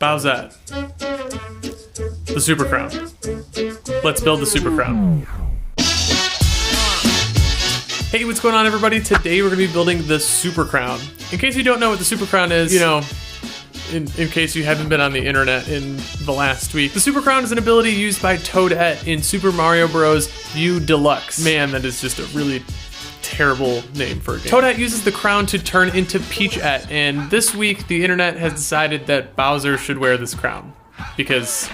Bowsette. The Super Crown. Let's build the Super Crown. Hey, what's going on, everybody? Today we're going to be building the Super Crown. In case you don't know what the Super Crown is, in case you haven't been on the internet in the last week, the Super Crown is an ability used by Toadette in Super Mario Bros. U Deluxe. Man, that is just a really terrible name for a game. Toadette uses the crown to turn into Peachette, and this week the internet has decided that Bowser should wear this crown. Because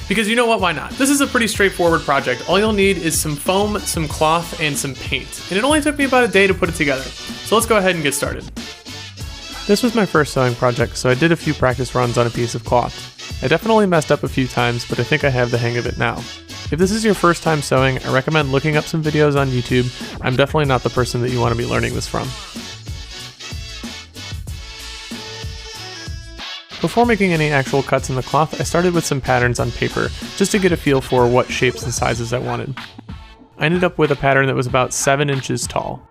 you know what, why not? This is a pretty straightforward project. All you'll need is some foam, some cloth, and some paint. And it only took me about a day to put it together. So let's go ahead and get started. This was my first sewing project, so I did a few practice runs on a piece of cloth. I definitely messed up a few times, but I think I have the hang of it now. If this is your first time sewing, I recommend looking up some videos on YouTube. I'm definitely not the person that you want to be learning this from. Before making any actual cuts in the cloth, I started with some patterns on paper, just to get a feel for what shapes and sizes I wanted. I ended up with a pattern that was about 7 inches tall.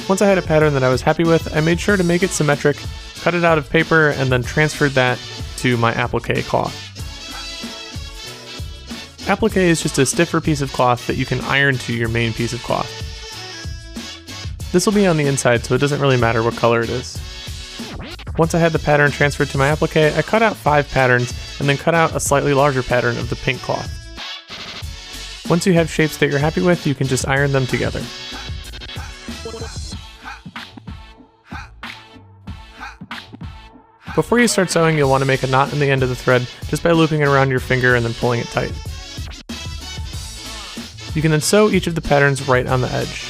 Once I had a pattern that I was happy with, I made sure to make it symmetric, cut it out of paper, and then transferred that to my applique cloth. Applique is just a stiffer piece of cloth that you can iron to your main piece of cloth. This will be on the inside, so it doesn't really matter what color it is. Once I had the pattern transferred to my applique, I cut out 5 patterns and then cut out a slightly larger pattern of the pink cloth. Once you have shapes that you're happy with, you can just iron them together. Before you start sewing, you'll want to make a knot in the end of the thread just by looping it around your finger and then pulling it tight. You can then sew each of the patterns right on the edge.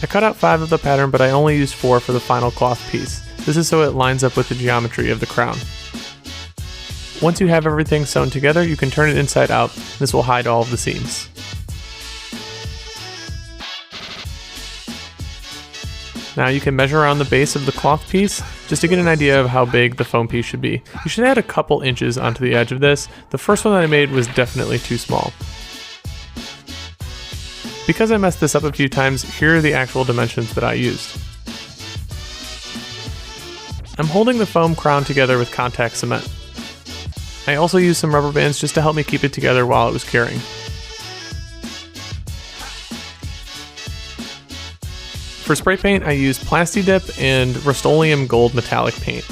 I cut out 5 of the pattern, but I only used 4 for the final cloth piece. This is so it lines up with the geometry of the crown. Once you have everything sewn together, you can turn it inside out. This will hide all of the seams. Now you can measure around the base of the cloth piece just to get an idea of how big the foam piece should be. You should add a couple inches onto the edge of this. The first one that I made was definitely too small. Because I messed this up a few times, here are the actual dimensions that I used. I'm holding the foam crown together with contact cement. I also used some rubber bands just to help me keep it together while it was curing. For spray paint, I used Plastidip and Rust-Oleum Gold Metallic Paint.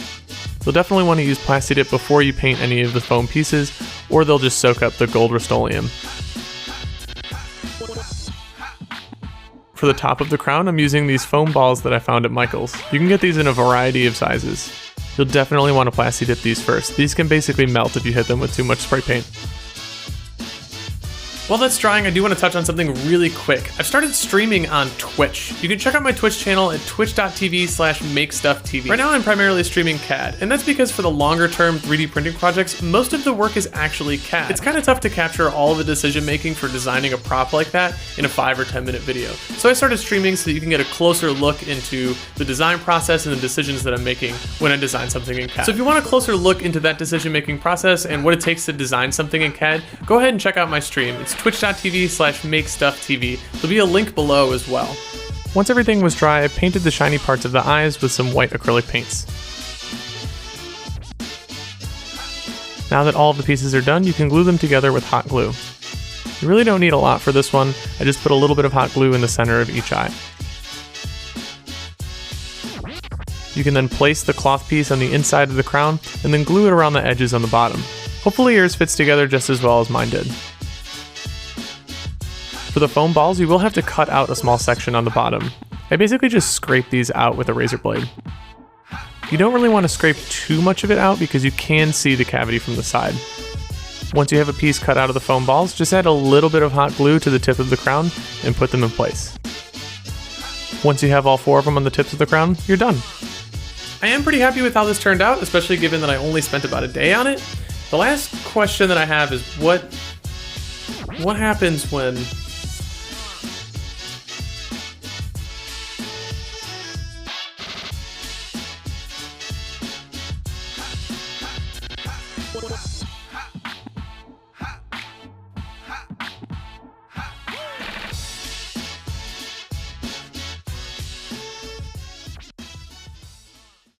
You'll definitely want to use Plastidip before you paint any of the foam pieces, or they'll just soak up the gold Rust-Oleum. For the top of the crown, I'm using these foam balls that I found at Michael's. You can get these in a variety of sizes. You'll definitely want to Plastidip these first. These can basically melt if you hit them with too much spray paint. While that's drying, I do want to touch on something really quick. I've started streaming on Twitch. You can check out my Twitch channel at twitch.tv/makestufftv. Right now I'm primarily streaming CAD, and that's because for the longer term 3D printing projects, most of the work is actually CAD. It's kind of tough to capture all of the decision making for designing a prop like that in a 5 or 10 minute video. So I started streaming so that you can get a closer look into the design process and the decisions that I'm making when I design something in CAD. So if you want a closer look into that decision making process and what it takes to design something in CAD, go ahead and check out my stream. It's twitch.tv/makestufftv. There'll be a link below as well. Once everything was dry, I painted the shiny parts of the eyes with some white acrylic paints. Now that all of the pieces are done, you can glue them together with hot glue. You really don't need a lot for this one. I just put a little bit of hot glue in the center of each eye. You can then place the cloth piece on the inside of the crown and then glue it around the edges on the bottom. Hopefully yours fits together just as well as mine did. For the foam balls, you will have to cut out a small section on the bottom. I basically just scrape these out with a razor blade. You don't really want to scrape too much of it out because you can see the cavity from the side. Once you have a piece cut out of the foam balls, just add a little bit of hot glue to the tip of the crown and put them in place. Once you have all 4 of them on the tips of the crown, you're done. I am pretty happy with how this turned out, especially given that I only spent about a day on it. The last question that I have is what happens when